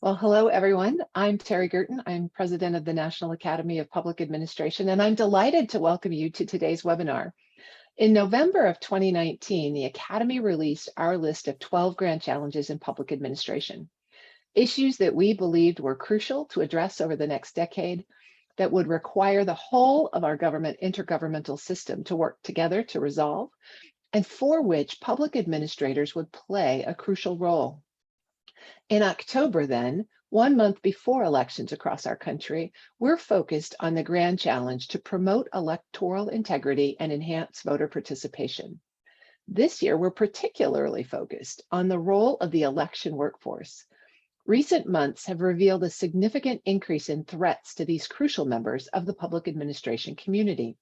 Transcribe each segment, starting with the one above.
Well, hello, everyone. I'm Terry Gerton. I'm president of the National Academy of Public Administration, and I'm delighted to welcome you to today's webinar. In November of 2019, the Academy released our list of 12 grand challenges in public administration, issues that we believed were crucial to address over the next decade that would require the whole of our government intergovernmental system to work together to resolve, and for which public administrators would play a crucial role. In October, then, 1 month before elections across our country, we're focused on the grand challenge to promote electoral integrity and enhance voter participation. This year, we're particularly focused on the role of the election workforce. Recent months have revealed a significant increase in threats to these crucial members of the public administration community.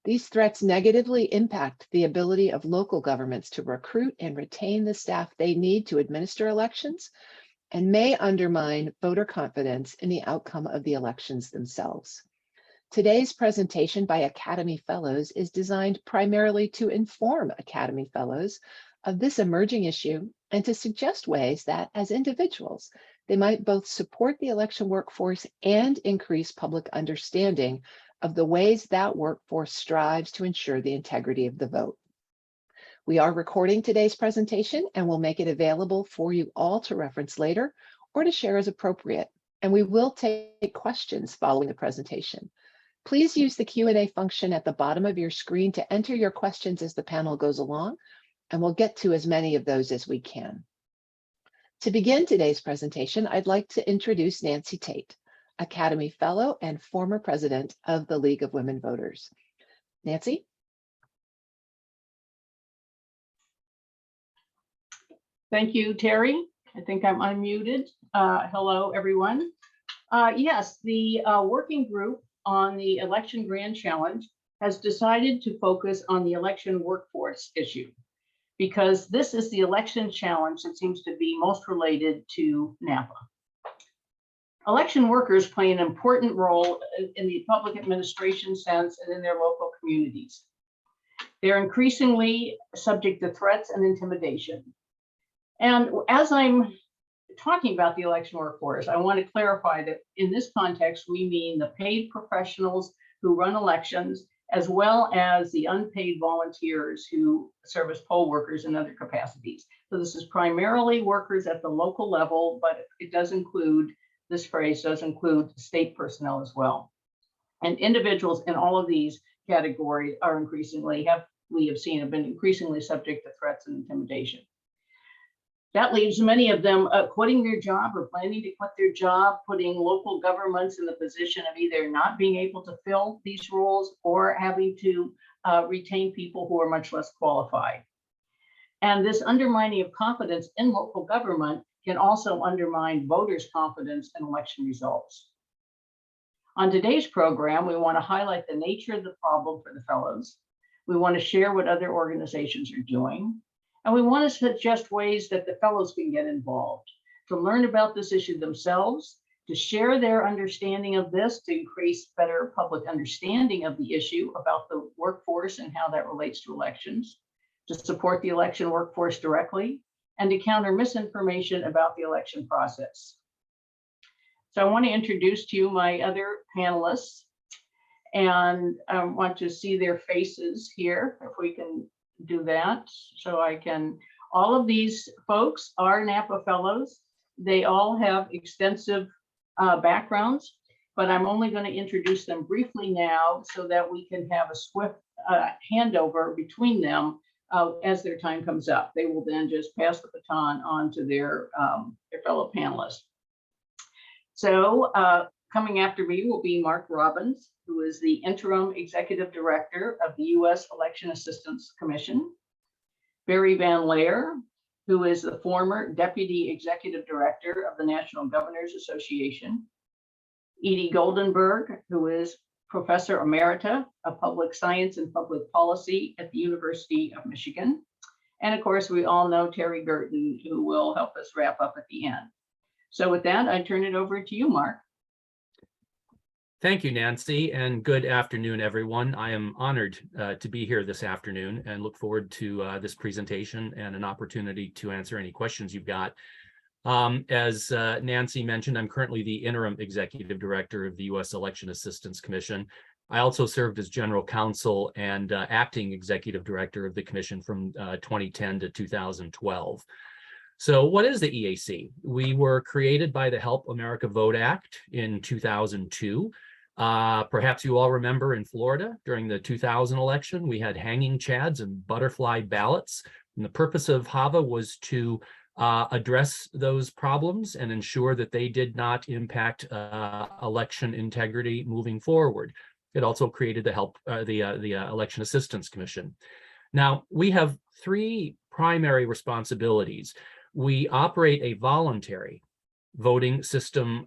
These threats negatively impact the ability of local governments to recruit and retain the staff they need to administer elections and may undermine voter confidence in the outcome of the elections themselves. Today's presentation by Academy Fellows is designed primarily to inform Academy Fellows of this emerging issue and to suggest ways that, as individuals, they might both support the election workforce and increase public understanding of the ways that workforce strives to ensure the integrity of the vote. We are recording today's presentation and will make it available for you all to reference later or to share as appropriate. And we will take questions following the presentation. Please use the Q&A function at the bottom of your screen to enter your questions as the panel goes along, and we'll get to as many of those as we can. To begin today's presentation, I'd like to introduce Nancy Tate, Academy Fellow and former president of the League of Women Voters. Nancy? Thank you, Terry. I think I'm unmuted. Hello, everyone. Yes, the working group on the Election Grand Challenge has decided to focus on the election workforce issue because this is the election challenge that seems to be most related to NAPA. Election workers play an important role in the public administration sense and in their local communities. They're increasingly subject to threats and intimidation. And as I'm talking about the election workforce, I want to clarify that in this context, we mean the paid professionals who run elections, as well as the unpaid volunteers who serve as poll workers in other capacities. So this is primarily workers at the local level, but it does include, this phrase does include state personnel as well. And individuals in all of these categories are increasingly, we have seen, have been increasingly subject to threats and intimidation. That leaves many of them quitting their job or planning to quit their job, putting local governments in the position of either not being able to fill these roles or having to retain people who are much less qualified. And this undermining of confidence in local government can also undermine voters' confidence in election results. On today's program, we want to highlight the nature of the problem for the fellows. We want to share what other organizations are doing. And we want to suggest ways that the fellows can get involved, to learn about this issue themselves, to share their understanding of this, to increase better public understanding of the issue about the workforce and how that relates to elections, to support the election workforce directly, and to counter misinformation about the election process. So I want to introduce to you my other panelists, and I want to see their faces here, if we can do that. So I can, all of these folks are NAPA fellows. They all have extensive backgrounds, but I'm only going to introduce them briefly now so that we can have a swift handover between them as their time comes up. They will then just pass the baton on to their fellow panelists. So coming after me will be Mark Robbins, who is the interim executive director of the U.S. Election Assistance Commission. Barry Van Laer, who is the former deputy executive director of the National Governors Association. Edie Goldenberg, who is professor emerita of public science and public policy at the University of Michigan. And of course, we all know Terry Gerton, who will help us wrap up at the end. So with that, I turn it over to you, Mark. Thank you, Nancy, and good afternoon, everyone. I am honored to be here this afternoon and look forward to this presentation and an opportunity to answer any questions you've got. As Nancy mentioned, I'm currently the interim executive director of the U.S. Election Assistance Commission. I also served as general counsel and acting executive director of the commission from 2010 to 2012. So what is the EAC? We were created by the Help America Vote Act in 2002. Perhaps you all remember in Florida during the 2000 election, we had hanging chads and butterfly ballots. And the purpose of HAVA was to address those problems and ensure that they did not impact election integrity moving forward. It also created the Election Assistance Commission. Now, we have three primary responsibilities. We operate a voluntary voting system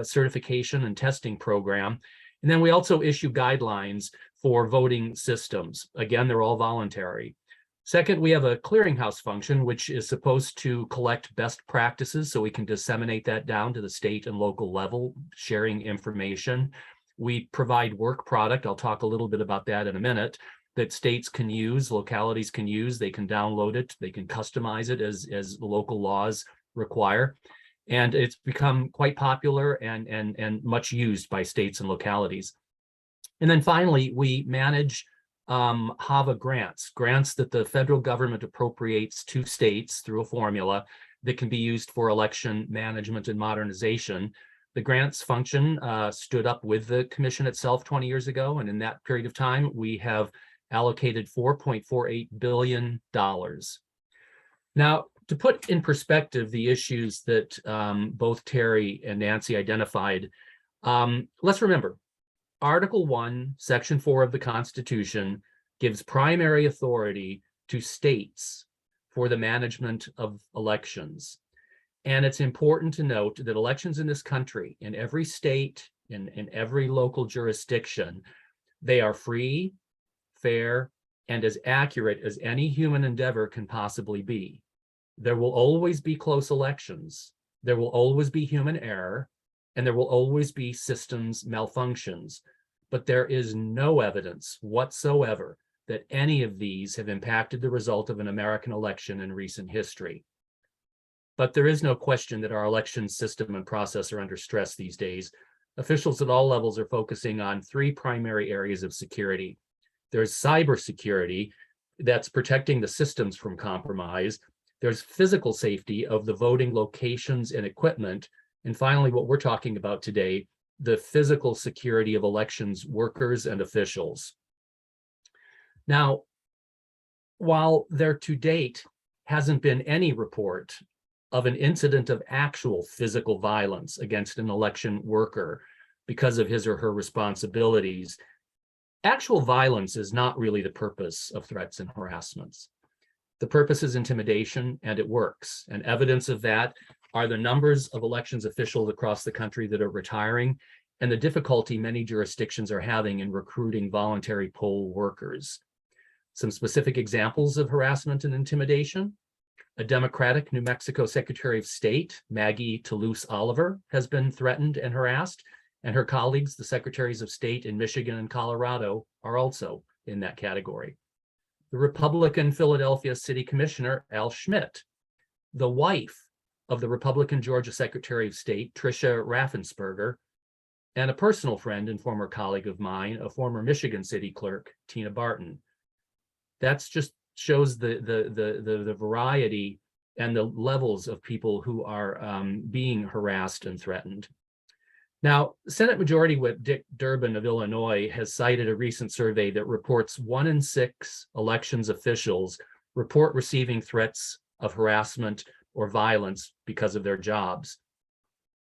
certification and testing program. And then we also issue guidelines for voting systems. Again, they're all voluntary. Second, we have a clearinghouse function, which is supposed to collect best practices so we can disseminate that down to the state and local level, sharing information. We provide work product. I'll talk a little bit about that in a minute, that states can use, localities can use. They can download it. They can customize it as the local laws require. And it's become quite popular and much used by states and localities. And then finally, we manage HAVA grants that the federal government appropriates to states through a formula that can be used for election management and modernization. The grants function stood up with the commission itself 20 years ago, and in that period of time, we have allocated $4.48 billion. Now, to put in perspective the issues that both Terry and Nancy identified, let's remember, Article 1, Section 4 of the Constitution gives primary authority to states for the management of elections. And it's important to note that elections in this country, in every state, in every local jurisdiction, they are free, fair, and as accurate as any human endeavor can possibly be. There will always be close elections. There will always be human error, and there will always be systems malfunctions. But there is no evidence whatsoever that any of these have impacted the result of an American election in recent history. But there is no question that our election system and process are under stress these days. Officials at all levels are focusing on three primary areas of security. There's cybersecurity, that's protecting the systems from compromise. There's physical safety of the voting locations and equipment. And finally, what we're talking about today, the physical security of elections workers and officials. Now, while there to date hasn't been any report of an incident of actual physical violence against an election worker because of his or her responsibilities, actual violence is not really the purpose of threats and harassments. The purpose is intimidation, and it works. And evidence of that are the numbers of elections officials across the country that are retiring and the difficulty many jurisdictions are having in recruiting voluntary poll workers. Some specific examples of harassment and intimidation. A Democratic New Mexico Secretary of State, Maggie Toulouse Oliver, has been threatened and harassed, and her colleagues, the Secretaries of State in Michigan and Colorado, are also in that category. The Republican Philadelphia City Commissioner, Al Schmidt, the wife of the Republican Georgia Secretary of State, Tricia Raffensperger, and a personal friend and former colleague of mine, a former Michigan City Clerk, Tina Barton. That's just shows the variety and the levels of people who are being harassed and threatened. Now, Senate Majority Whip Dick Durbin of Illinois has cited a recent survey that reports 1 in 6 elections officials report receiving threats of harassment or violence because of their jobs.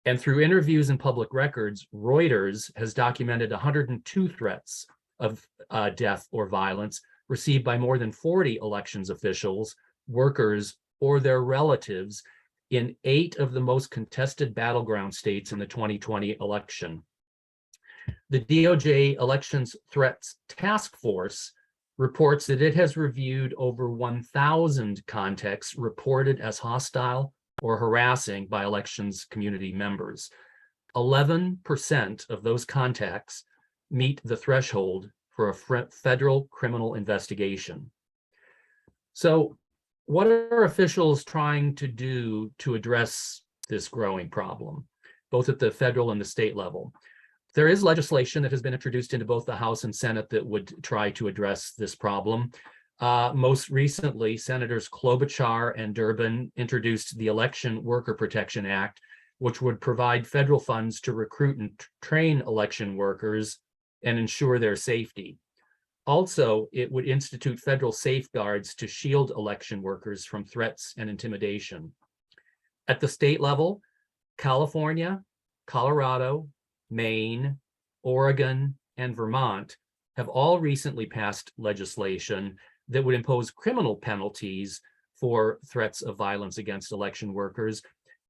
And through interviews and public records, Reuters has documented 102 threats of death or violence received by more than 40 elections officials, workers, or their relatives in 8 of the most contested battleground states in the 2020 election. The DOJ Elections Threats Task Force reports that it has reviewed over 1,000 contexts reported as hostile or harassing by elections community members. 11% of those contacts meet the threshold for a federal criminal investigation. So What are officials trying to do to address this growing problem, both at the federal and the state level? There is legislation that has been introduced into both the House and Senate that would try to address this problem. Most recently, Senators Klobuchar and Durbin introduced the Election Worker Protection Act, which would provide federal funds to recruit and train election workers and ensure their safety. Also, it would institute federal safeguards to shield election workers from threats and intimidation. At the state level, California, Colorado, Maine, Oregon, and Vermont have all recently passed legislation that would impose criminal penalties for threats of violence against election workers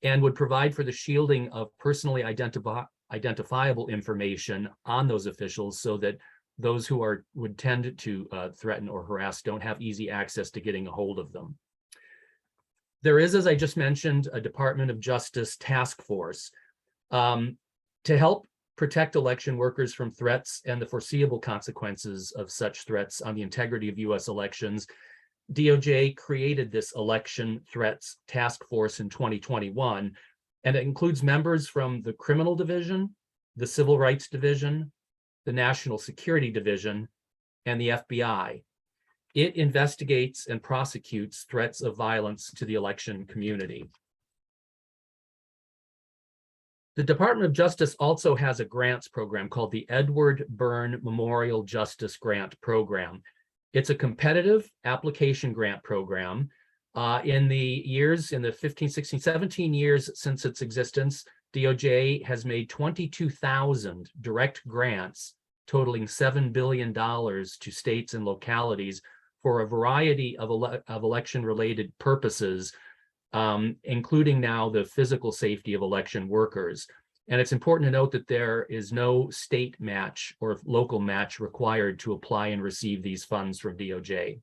and would provide for the shielding of personally identifiable information on those officials so that those who would tend to threaten or harass don't have easy access to getting a hold of them. There is, as I just mentioned, a Department of Justice task force to help protect election workers from threats and the foreseeable consequences of such threats on the integrity of U.S. elections. DOJ created this Election Threats Task Force in 2021, and it includes members from the Criminal Division, the Civil Rights Division, the National Security Division, and the FBI. It investigates and prosecutes threats of violence to the election community. The Department of Justice also has a grants program called the Edward Byrne Memorial Justice Grant Program. It's a competitive application grant program. In the 15, 16, 17 years since its existence, DOJ has made 22,000 direct grants totaling $7 billion to states and localities for a variety of election-related purposes, including now the physical safety of election workers. And it's important to note that there is no state match or local match required to apply and receive these funds from DOJ.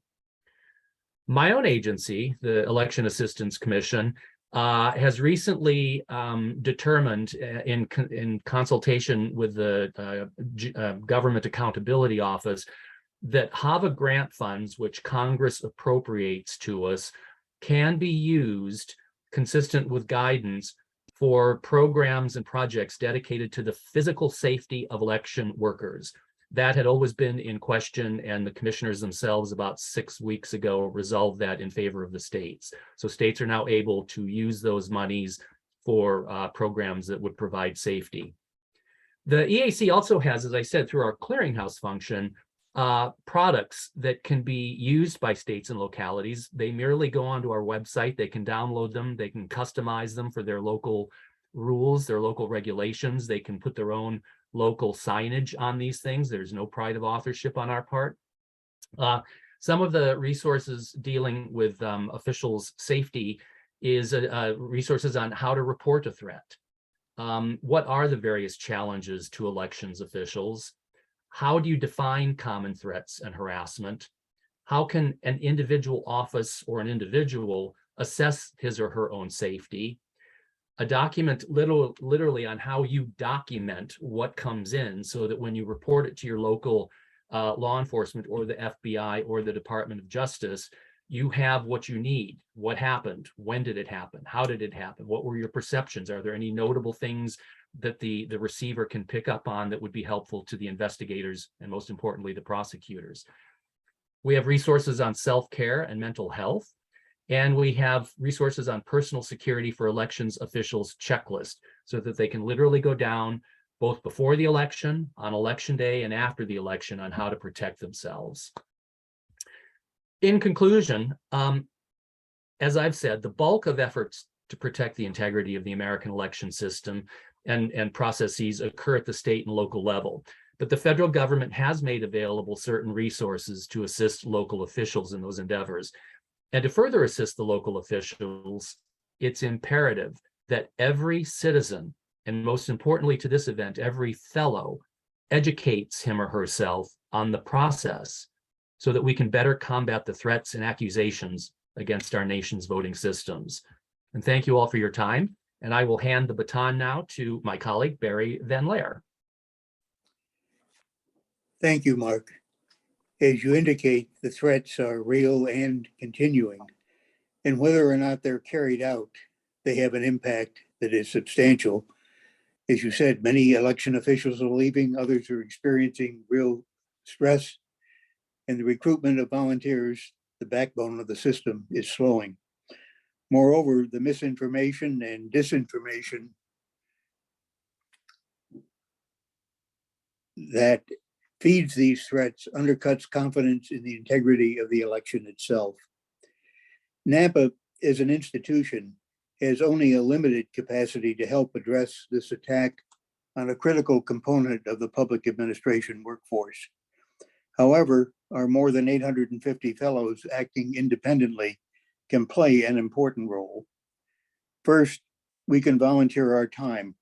My own agency, the Election Assistance Commission, has recently determined in consultation with the Government Accountability Office that HAVA grant funds, which Congress appropriates to us, can be used consistent with guidance for programs and projects dedicated to the physical safety of election workers. That had always been in question, and the commissioners themselves about 6 weeks ago resolved that in favor of the states. So states are now able to use those monies for programs that would provide safety. The EAC also has, as I said, through our clearinghouse function, products that can be used by states and localities. They merely go onto our website, they can download them, they can customize them for their local rules, their local regulations, they can put their own local signage on these things. There's no pride of authorship on our part. Some of the resources dealing with officials' safety is resources on how to report a threat. What are the various challenges to elections officials? How do you define common threats and harassment? How can an individual office or an individual assess his or her own safety? A document literally on how you document what comes in so that when you report it to your local law enforcement or the FBI or the Department of Justice, you have what you need. What happened? When did it happen? How did it happen? What were your perceptions? Are there any notable things that the receiver can pick up on that would be helpful to the investigators and, most importantly, the prosecutors? We have resources on self-care and mental health, and we have resources on personal security for elections officials checklist so that they can literally go down both before the election, on election day, and after the election on how to protect themselves. In conclusion, as I've said, the bulk of efforts to protect the integrity of the American election system and processes occur at the state and local level. But the federal government has made available certain resources to assist local officials in those endeavors. And to further assist the local officials, it's imperative that every citizen, and most importantly to this event, every fellow, educates him or herself on the process so that we can better combat the threats and accusations against our nation's voting systems. And thank you all for your time. And I will hand the baton now to my colleague, Barry Van Laer. Thank you, Mark. As you indicate, the threats are real and continuing. and whether or not they're carried out, they have an impact that is substantial. As you said, many election officials are leaving, others are experiencing real stress, and the recruitment of volunteers, the backbone of the system, is slowing. Moreover, the misinformation and disinformation that feeds these threats undercuts confidence in the integrity of the election itself. NAPA, as an institution, has only a limited capacity to help address this attack on a critical component of the public administration workforce. However, our more than 850 fellows acting independently can play an important role. First, we can volunteer our time.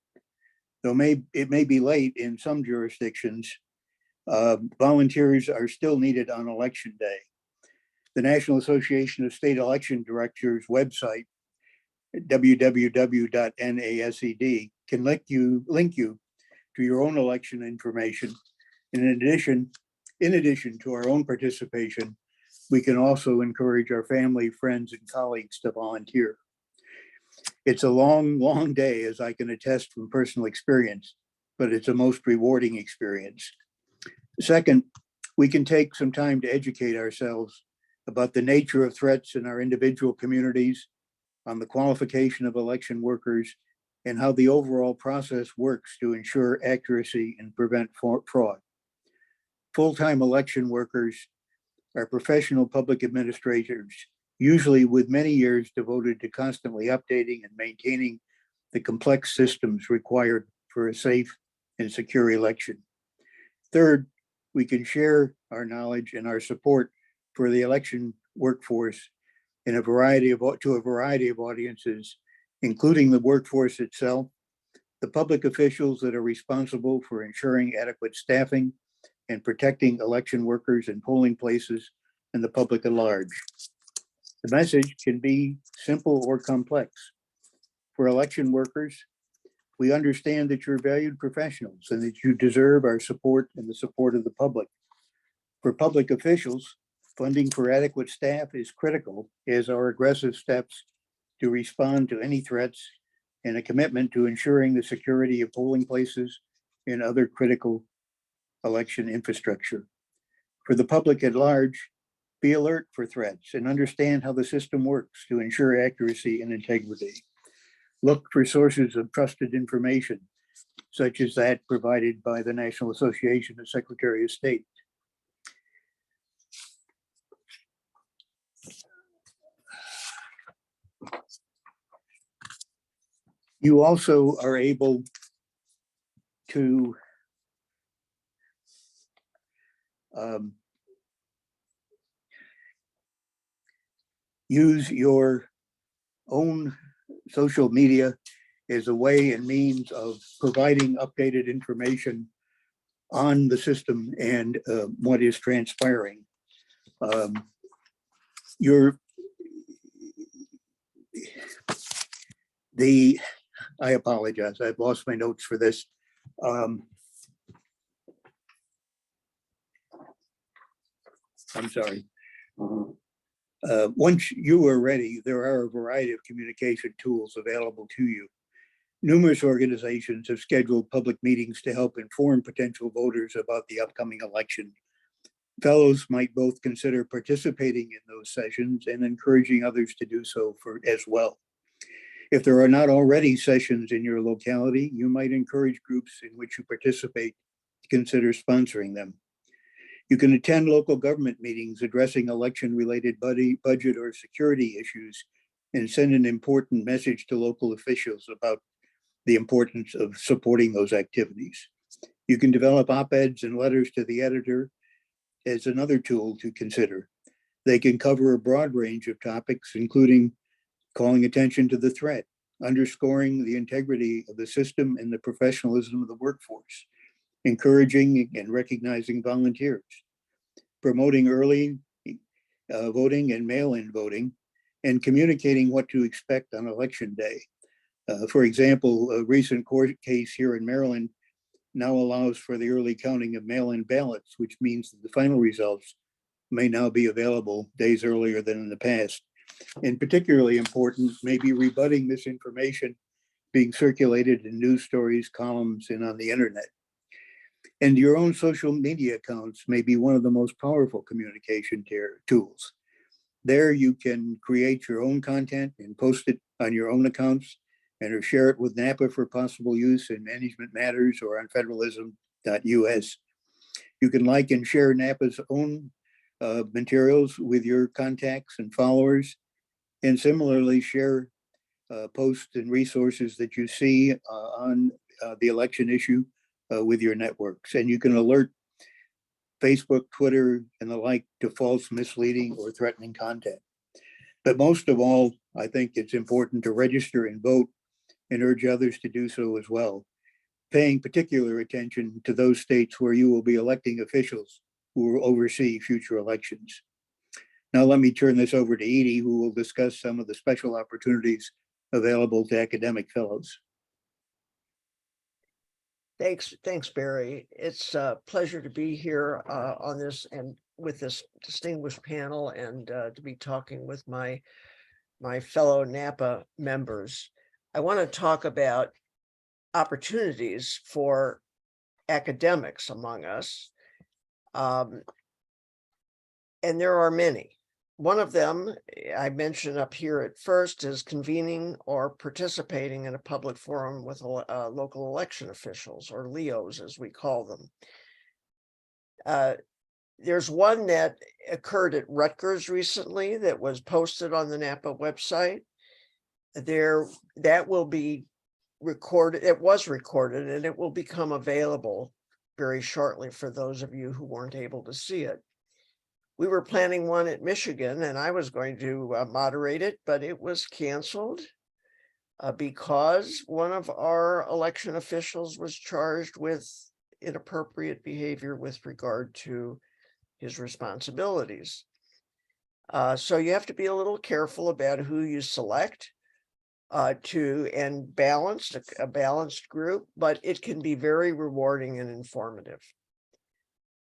Though it may be late in some jurisdictions, volunteers are still needed on election day. The National Association of State Election Directors website, www.nased, can link you to your own election information. In addition to our own participation, we can also encourage our family, friends, and colleagues to volunteer. It's a long, long day, as I can attest from personal experience, but it's a most rewarding experience. Second, we can take some time to educate ourselves about the nature of threats in our individual communities, on the qualification of election workers, and how the overall process works to ensure accuracy and prevent fraud. Full-time election workers are professional public administrators, usually with many years devoted to constantly updating and maintaining the complex systems required for a safe and secure election. Third, we can share our knowledge and our support for the election workforce to a variety of audiences, including the workforce itself, the public officials that are responsible for ensuring adequate staffing and protecting election workers in polling places, and the public at large. The message can be simple or complex. For election workers, we understand that you're valued professionals and that you deserve our support and the support of the public. For public officials, funding for adequate staff is critical, as are aggressive steps to respond to any threats and a commitment to ensuring the security of polling places and other critical election infrastructure. For the public at large, be alert for threats and understand how the system works to ensure accuracy and integrity. Look for sources of trusted information, such as that provided by the National Association of Secretary of State. You also are able to use your own social media as a way and means of providing updated information on the system and what is transpiring. I apologize, I've lost my notes for this. I'm sorry. Once you are ready, there are a variety of communication tools available to you. Numerous organizations have scheduled public meetings to help inform potential voters about the upcoming election. Fellows might both consider participating in those sessions and encouraging others to do so as well. If there are not already sessions in your locality, you might encourage groups in which you participate to consider sponsoring them. You can attend local government meetings addressing election-related budget or security issues and send an important message to local officials about the importance of supporting those activities. You can develop op-eds and letters to the editor as another tool to consider. They can cover a broad range of topics, including calling attention to the threat, underscoring the integrity of the system and the professionalism of the workforce, encouraging and recognizing volunteers, promoting early voting and mail-in voting, and communicating what to expect on election day. For example, a recent court case here in Maryland now allows for the early counting of mail-in ballots, which means that the final results may now be available days earlier than in the past. And particularly important, maybe rebutting misinformation being circulated in news stories, columns, and on the internet. And your own social media accounts may be one of the most powerful communication tools. There you can create your own content and post it on your own accounts and or share it with NAPA for possible use in Management Matters or on federalism.us. You can like and share NAPA's own materials with your contacts and followers, and similarly share posts and resources that you see on the election issue with your networks. And you can alert Facebook, Twitter, and the like to false, misleading, or threatening content. But most of all, I think it's important to register and vote and urge others to do so as well, paying particular attention to those states where you will be electing officials who will oversee future elections. Now, let me turn this over to Edie, who will discuss some of the special opportunities available to academic fellows. Thanks, Barry. It's a pleasure to be here on this and with this distinguished panel and to be talking with my fellow NAPA members. I want to talk about opportunities for academics among us. And there are many. One of them I mentioned up here at first is convening or participating in a public forum with local election officials, or LEOs as we call them. There's one that occurred at Rutgers recently that was posted on the NAPA website. That will be recorded. It was recorded and it will become available very shortly for those of you who weren't able to see it. We were planning one at Michigan and I was going to moderate it, but it was canceled because one of our election officials was charged with inappropriate behavior with regard to his responsibilities. So you have to be a little careful about who you select and a balanced group, but it can be very rewarding and informative.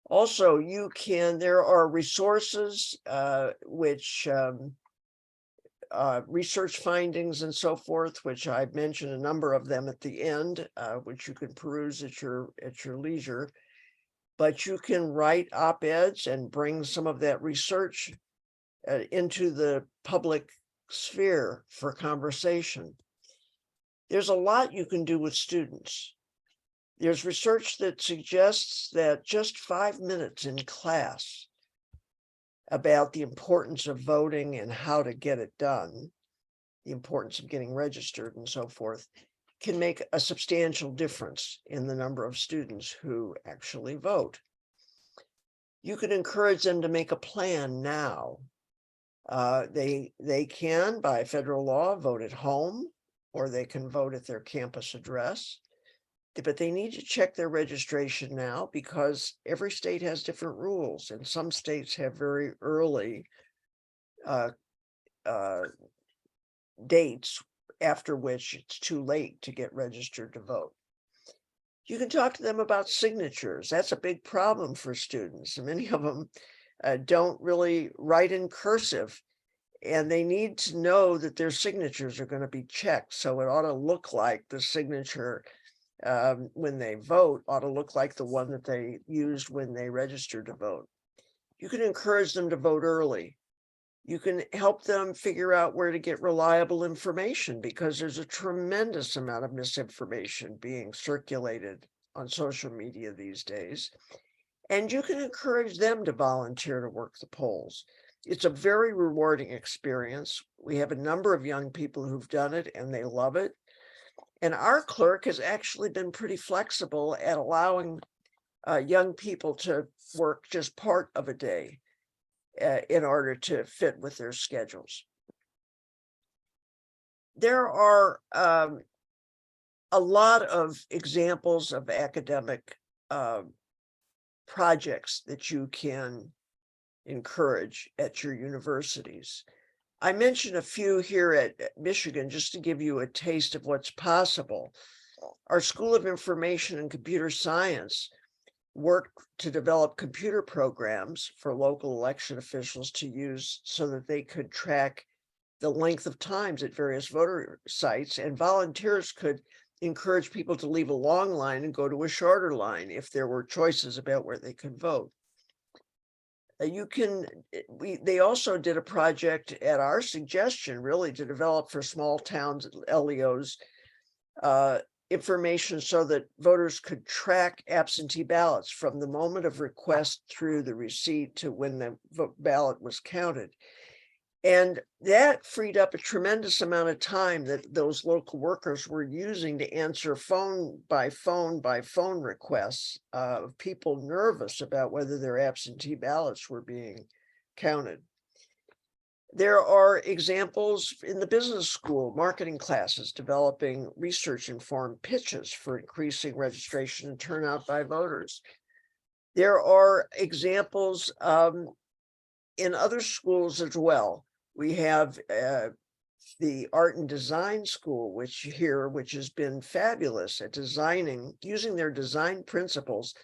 Also, there are resources which research findings and so forth, which I've mentioned a number of them at the end, which you can peruse at your leisure. But you can write op-eds and bring some of that research into the public sphere for conversation. There's a lot you can do with students. There's research that suggests that just 5 minutes in class about the importance of voting and how to get it done, the importance of getting registered and so forth, can make a substantial difference in the number of students who actually vote. You can encourage them to make a plan now. They can, by federal law, vote at home, or they can vote at their campus address. But they need to check their registration now because every state has different rules and some states have very early dates after which it's too late to get registered to vote. You can talk to them about signatures. That's a big problem for students. Many of them don't really write in cursive, and they need to know that their signatures are going to be checked. So it ought to look like the signature when they vote ought to look like the one that they used when they registered to vote. You can encourage them to vote early. You can help them figure out where to get reliable information because there's a tremendous amount of misinformation being circulated on social media these days. And you can encourage them to volunteer to work the polls. It's a very rewarding experience. We have a number of young people who've done it and they love it. And our clerk has actually been pretty flexible at allowing young people to work just part of a day in order to fit with their schedules. There are a lot of examples of academic projects that you can encourage at your universities. I mentioned a few here at Michigan just to give you a taste of what's possible. Our School of Information and Computer Science worked to develop computer programs for local election officials to use so that they could track the length of times at various voter sites, and volunteers could encourage people to leave a long line and go to a shorter line if there were choices about where they could vote. They also did a project at our suggestion, really, to develop for small towns, LEOs, information so that voters could track absentee ballots from the moment of request through the receipt to when the ballot was counted. And that freed up a tremendous amount of time that those local workers were using to answer phone by phone requests of people nervous about whether their absentee ballots were being counted. There are examples in the business school, marketing classes, developing research-informed pitches for increasing registration and turnout by voters. There are examples in other schools as well. We have the art and design school, which has been fabulous at using their design principles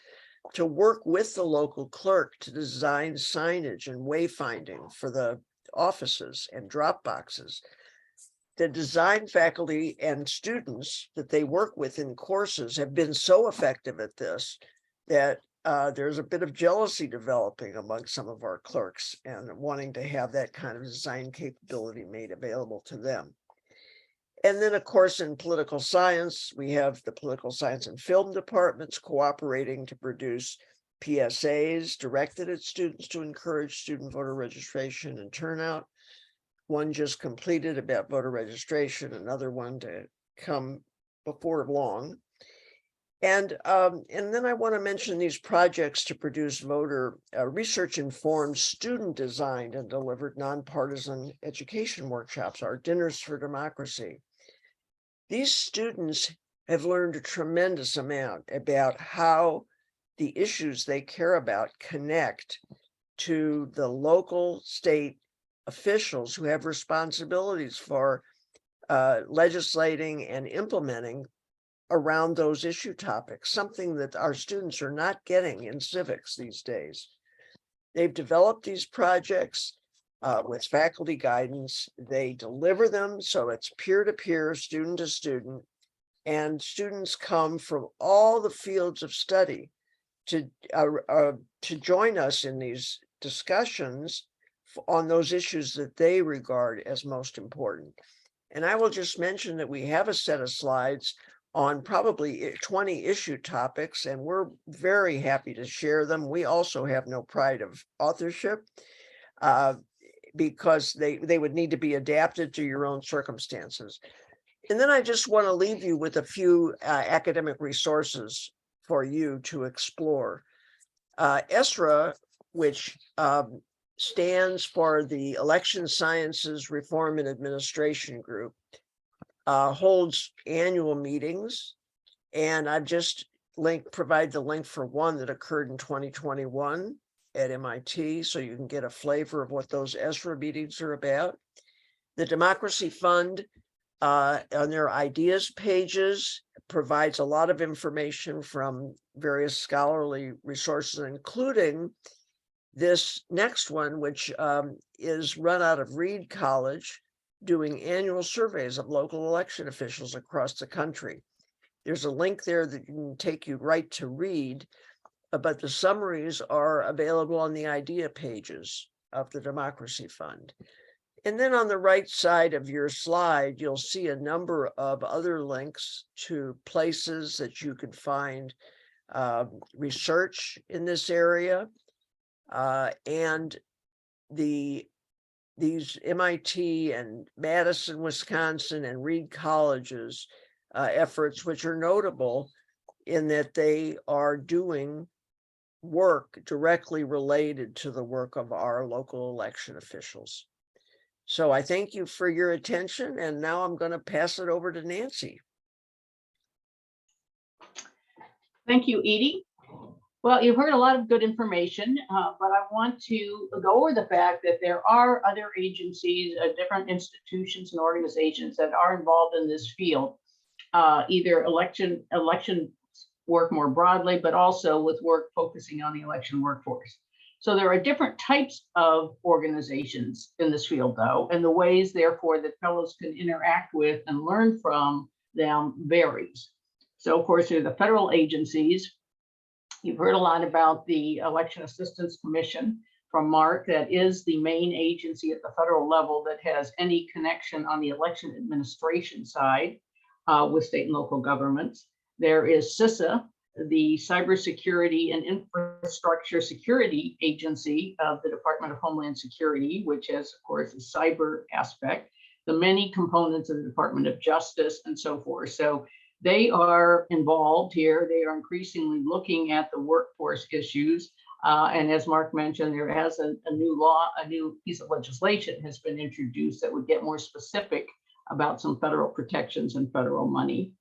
to work with the local clerk to design signage and wayfinding for the offices and drop boxes. The design faculty and students that they work with in courses have been so effective at this that there's a bit of jealousy developing among some of our clerks and wanting to have that kind of design capability made available to them. And then, of course, in political science, we have the political science and film departments cooperating to produce PSAs directed at students to encourage student voter registration and turnout. One just completed about voter registration, another one to come before long. And then I want to mention these projects to produce voter research-informed, student-designed and delivered nonpartisan education workshops, our Dinners for Democracy. These students have learned a tremendous amount about how the issues they care about connect to the local state officials who have responsibilities for legislating and implementing around those issue topics, something that our students are not getting in civics these days. They've developed these projects with faculty guidance. They deliver them so it's peer-to-peer, student to student, and students come from all the fields of study to join us in these discussions on those issues that they regard as most important. And I will just mention that we have a set of slides on probably 20 issue topics, and we're very happy to share them. We also have no pride of authorship because they would need to be adapted to your own circumstances. And then I just want to leave you with a few academic resources for you to explore. ESRA, which stands for the Election Sciences Reform and Administration Group, holds annual meetings, and I've just provide the link for one that occurred in 2021 at MIT, so you can get a flavor of what those ESRA meetings are about. The Democracy Fund on their ideas pages provides a lot of information from various scholarly resources, including this next one, which is run out of Reed College, doing annual surveys of local election officials across the country. There's a link there that can take you right to Reed, but the summaries are available on the idea pages of the Democracy Fund. And then on the right side of your slide, you'll see a number of other links to places that you can find research in this area, and these MIT and Madison, Wisconsin, and Reed College's efforts, which are notable in that they are doing work directly related to the work of our local election officials. So I thank you for your attention, and now I'm going to pass it over to Nancy. Thank you, Edie. Well, you've heard a lot of good information, but I want to go over the fact that there are other agencies, different institutions and organizations that are involved in this field, either election work more broadly, but also with work focusing on the election workforce. So there are different types of organizations in this field, though, and the ways, therefore, that fellows can interact with and learn from them varies. So, of course, there are the federal agencies. You've heard a lot about the Election Assistance Commission from Mark. That is the main agency at the federal level that has any connection on the election administration side with state and local governments. There is CISA, the Cybersecurity and Infrastructure Security Agency of the Department of Homeland Security, which has, of course, a cyber aspect, the many components of the Department of Justice, and so forth. So they are involved here. They are increasingly looking at the workforce issues. And as Mark mentioned, there has a new piece of legislation has been introduced that would get more specific about some federal protections and federal money.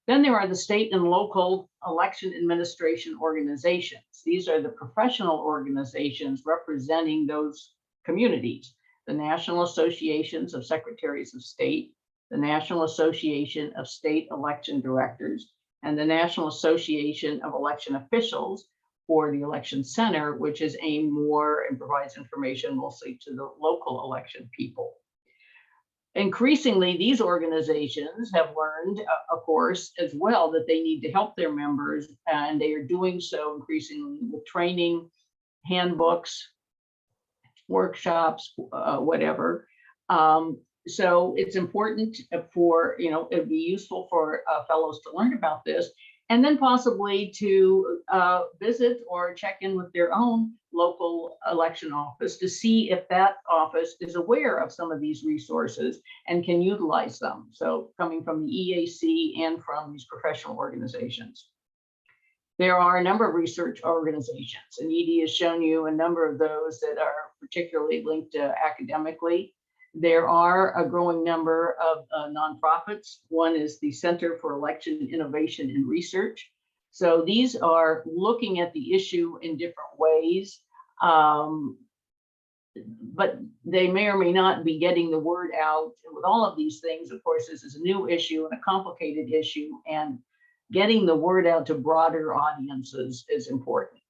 Then there are the state and local election administration organizations. These are the professional organizations representing those communities. The National Associations of Secretaries of State, the National Association of State Election Directors, and the National Association of Election Officials, or the Election Center, which is aimed more and provides information mostly to the local election people. Increasingly, these organizations have learned, of course, as well, that they need to help their members, and they are doing so increasingly with training, handbooks, workshops, whatever. So it's important for, it'd be useful for fellows to learn about this, and then possibly to visit or check in with their own local election office to see if that office is aware of some of these resources and can utilize them. So coming from the EAC and from these professional organizations. There are a number of research organizations, and Edie has shown you a number of those that are particularly linked academically. There are a growing number of nonprofits. One is the Center for Election Innovation and Research. So these are looking at the issue in different ways, but they may or may not be getting the word out. And with all of these things, of course, this is a new issue and a complicated issue, and getting the word out to broader audiences is important.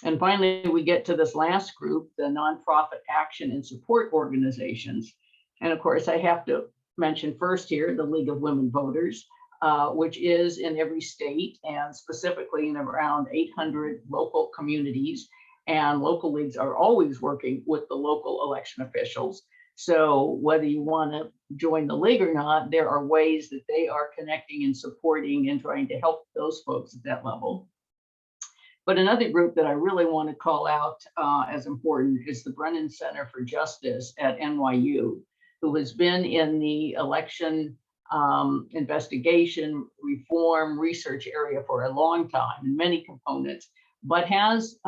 And finally, we get to this last group, the nonprofit action and support organizations. And of course, I have to mention first here, the League of Women Voters, which is in every state and specifically in around 800 local communities. And local leagues are always working with the local election officials. So whether you want to join the league or not, there are ways that they are connecting and supporting and trying to help those folks at that level. But another group that I really want to call out as important is the Brennan Center for Justice at NYU, who has been in the election investigation, reform, research area for a long time in many components, but has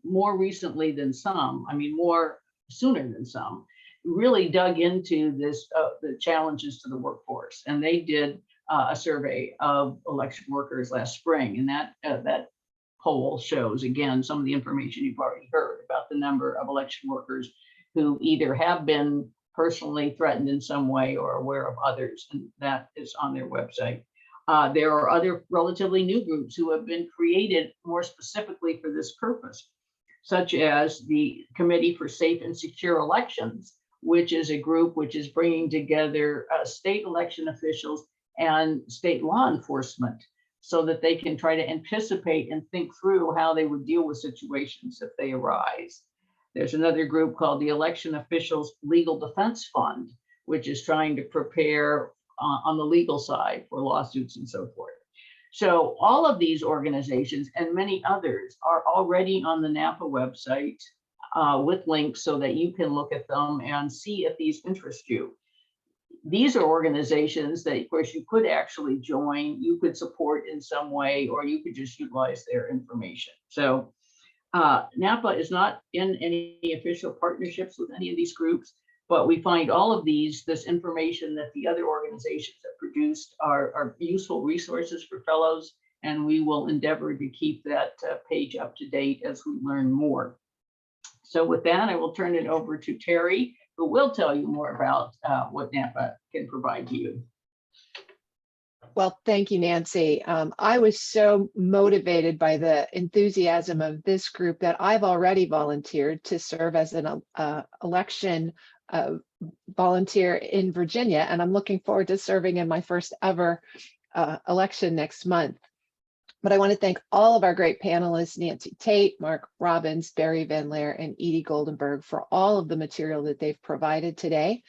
more recently than some, more sooner than some, really dug into this, the challenges to the workforce. And they did a survey of election workers last spring, and that poll shows, again, some of the information you've already heard about the number of election workers who either have been personally threatened in some way or aware of others, and that is on their website. There are other relatively new groups who have been created more specifically for this purpose, such as the Committee for Safe and Secure Elections, which is a group which is bringing together state election officials and state law enforcement so that they can try to anticipate and think through how they would deal with situations if they arise. There's another group called the Election Officials Legal Defense Fund, which is trying to prepare on the legal side for lawsuits and so forth. So all of these organizations and many others are already on the NAPA website with links so that you can look at them and see if these interest you. These are organizations that, of course, you could actually join, you could support in some way, or you could just utilize their information. So NAPA is not in any official partnerships with any of these groups, but we find all of this information that the other organizations have produced are useful resources for fellows, and we will endeavor to keep that page up to date as we learn more. So with that, I will turn it over to Terry, who will tell you more about what NAPA can provide to you. Well, thank you, Nancy. I was so motivated by the enthusiasm of this group that I've already volunteered to serve as an election volunteer in Virginia, and I'm looking forward to serving in my first ever election next month. But I want to thank all of our great panelists, Nancy Tate, Mark Robbins, Barry Van Laer, and Edie Goldenberg, for all of the material that they've provided today.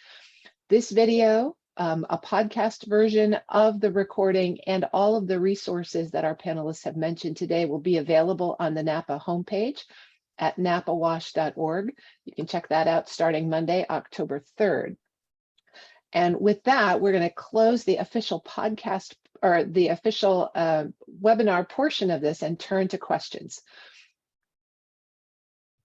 This video, a podcast version of the recording, and all of the resources that our panelists have mentioned today will be available on the NAPA homepage at napawash.org. You can check that out starting Monday, October 3rd. And with that, we're going to close the official podcast or the official webinar portion of this and turn to questions.